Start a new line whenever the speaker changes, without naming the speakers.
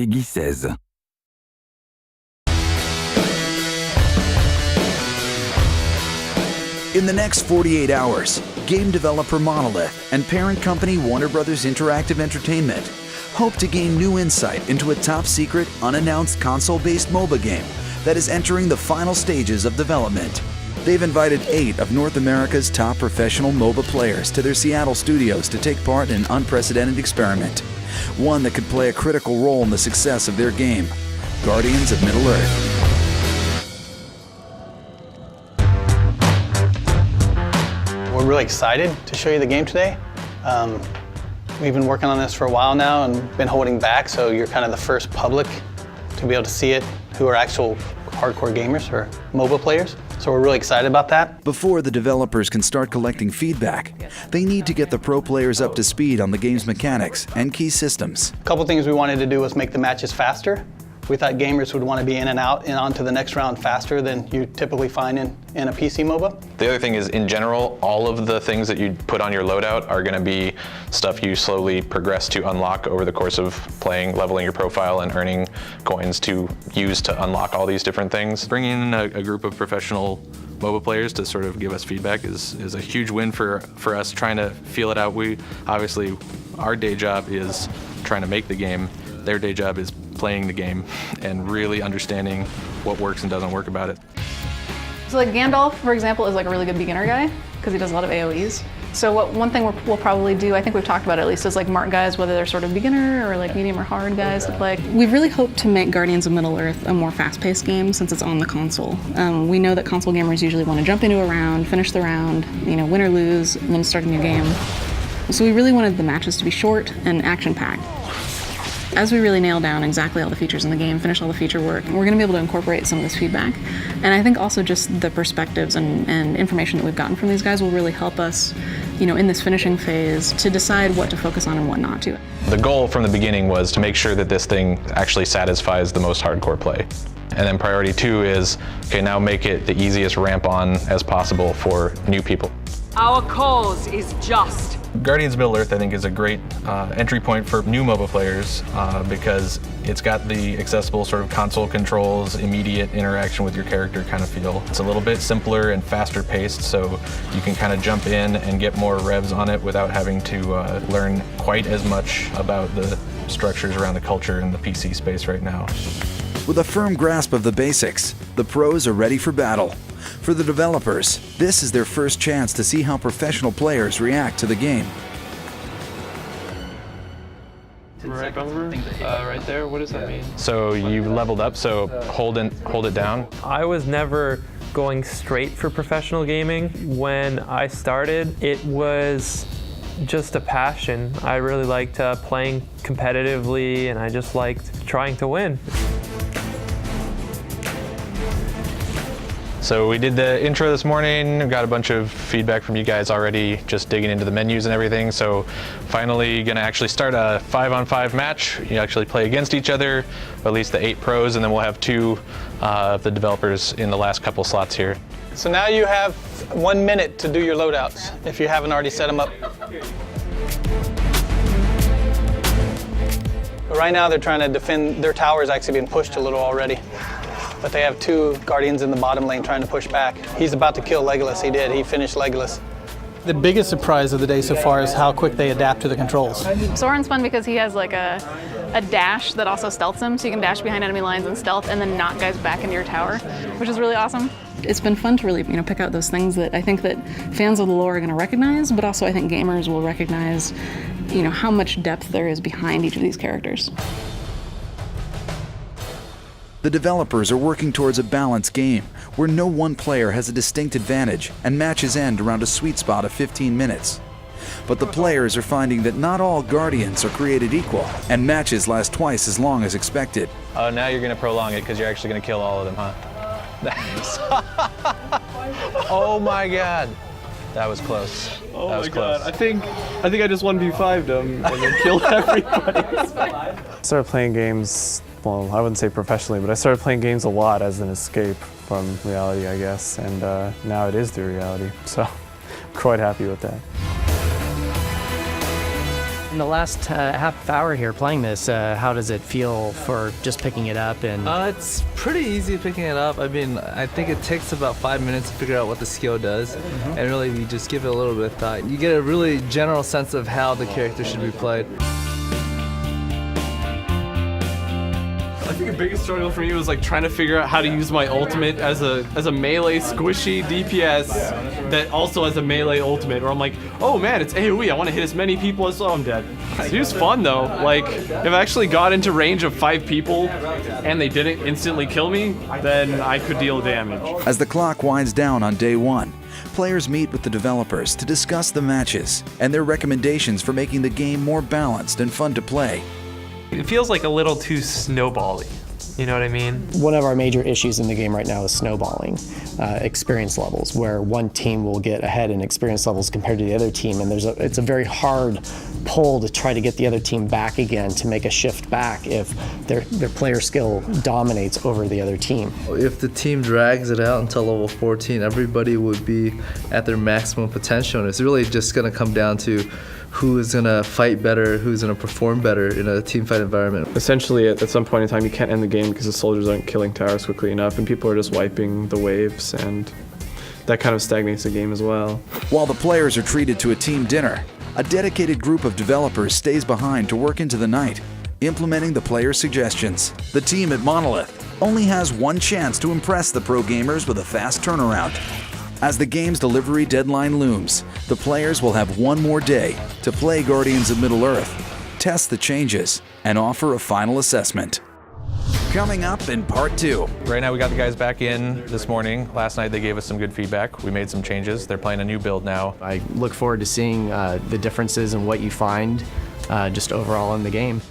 Peggy 16.
In the next 48 hours, game developer Monolith and parent company Warner Bros. Interactive Entertainment hope to gain new insight into a top-secret, unannounced console-based MOBA game that is entering the final stages of development. They've invited 8 of North America's top professional MOBA players to their Seattle studios to take part in an unprecedented experiment, one that could play a critical role in the success of their game, Guardians of Middle-earth.
We're really excited to show you the game today. We've been working on this for a while now and been holding back, so you're kind of the first public to be able to see it who are actual hardcore gamers or MOBA players. So we're really excited about that.
Before the developers can start collecting feedback, they need to get the pro players up to speed on the game's mechanics and key systems.
A couple things we wanted to do was make the matches faster. We thought gamers would want to be in and out and on to the next round faster than you typically find in a PC MOBA.
The other thing is, in general, all of the things that you put on your loadout are going to be stuff you slowly progress to unlock over the course of playing, leveling your profile, and earning coins to use to unlock all these different things. Bringing in a group of professional MOBA players to sort of give us feedback is a huge win for us trying to feel it out. We obviously, our day job is trying to make the game. Their day job is playing the game and really understanding what works and doesn't work about it.
So like Gandalf, for example, is like a really good beginner guy because he does a lot of AoEs. So one thing we'll probably do, I think we've talked about it at least, is like mark guys, whether they're sort of beginner or like medium or hard guys to play.
We've really hoped to make Guardians of Middle-earth a more fast-paced game since it's on the console. We know that console gamers usually want to jump into a round, finish the round, win or lose, and then start a new game. So we really wanted the matches to be short and action-packed. As we really nail down exactly all the features in the game, finish all the feature work, we're going to be able to incorporate some of this feedback. And I think also just the perspectives and information that we've gotten from these guys will really help us, in this finishing phase to decide what to focus on and what not to.
The goal from the beginning was to make sure that this thing actually satisfies the most hardcore play. And then priority 2 is, okay, now make it the easiest ramp on as possible for new people.
Our cause is just.
Guardians of Middle-earth, I think, is a great entry point for new MOBA players because it's got the accessible sort of console controls, immediate interaction with your character kind of feel. It's a little bit simpler and faster paced, so you can kind of jump in and get more revs on it without having to learn quite as much about the structures around the culture in the PC space right now.
With a firm grasp of the basics, the pros are ready for battle. For the developers, this is their first chance to see how professional players react to the game.
Right bumper, right there, what does that mean?
So you leveled up, so hold it down.
I was never going straight for professional gaming. When I started, it was just a passion. I really liked playing competitively, and I just liked trying to win.
So we did the intro this morning, got a bunch of feedback from you guys already, just digging into the menus and everything. So finally gonna actually start a 5-on-5 match. You actually play against each other, or at least the 8 pros, and then we'll have 2 of the developers in the last couple slots here.
So now you have 1 minute to do your loadouts if you haven't already set them up. But right now they're trying to defend, their tower is actually being pushed a little already. But they have 2 guardians in the bottom lane trying to push back. He's about to kill Legolas. He did. He finished Legolas. The biggest surprise of the day so far is how quick they adapt to the controls.
Soren's fun because he has like a dash that also stealths him, so you can dash behind enemy lines and stealth and then knock guys back into your tower, which is really awesome.
It's been fun to really pick out those things that I think that fans of the lore are going to recognize, but also I think gamers will recognize how much depth there is behind each of these characters.
The developers are working towards a balanced game where no one player has a distinct advantage and matches end around a sweet spot of 15 minutes. But the players are finding that not all Guardians are created equal, and matches last twice as long as expected.
Oh, now you're going to prolong it because you're actually going to kill all of them, huh? Oh my god. That was close.
Oh
that was
my
close.
god. I think I just 1v5'd them and then killed everybody.
I started playing games, well, I wouldn't say professionally, but I started playing games a lot as an escape from reality, I guess, and now it is the reality, so I'm quite happy with that.
In the last half hour here playing this, how does it feel for just picking it up? And
it's pretty easy picking it up. I mean, I think it takes about 5 minutes to figure out what the skill does, and really you just give it a little bit of thought. You get a really general sense of how the character should be played.
I think the biggest struggle for me was like trying to figure out how to use my ultimate as a melee squishy DPS that also has a melee ultimate, where I'm like, oh man, it's AoE, I want to hit as many people as, oh, I'm dead. It was fun though. Like, if I actually got into range of 5 people and they didn't instantly kill me, then I could deal damage.
As the clock winds down on day 1, players meet with the developers to discuss the matches and their recommendations for making the game more balanced and fun to play.
It feels like a little too snowbally. You know what I mean?
one of our major issues in the game right now is snowballing, experience levels, where one team will get ahead in experience levels compared to the other team, and it's a very hard pull to try to get the other team back again, to make a shift back if their player skill dominates over the other team.
If the team drags it out until level 14, everybody would be at their maximum potential, and it's really just going to come down to who is going to fight better, who's going to perform better in a team fight environment.
Essentially, at some point in time, you can't end the game because the soldiers aren't killing towers quickly enough, and people are just wiping the waves, and that kind of stagnates the game as well.
While the players are treated to a team dinner, a dedicated group of developers stays behind to work into the night, implementing the players' suggestions. The team at Monolith only has one chance to impress the pro gamers with a fast turnaround. As the game's delivery deadline looms, the players will have one more day to play Guardians of Middle-earth, test the changes, and offer a final assessment. Coming up in part 2.
Right now we got the guys back in this morning. Last night they gave us some good feedback. We made some changes. They're playing a new build now.
I look forward to seeing the differences in what you find just overall in the game.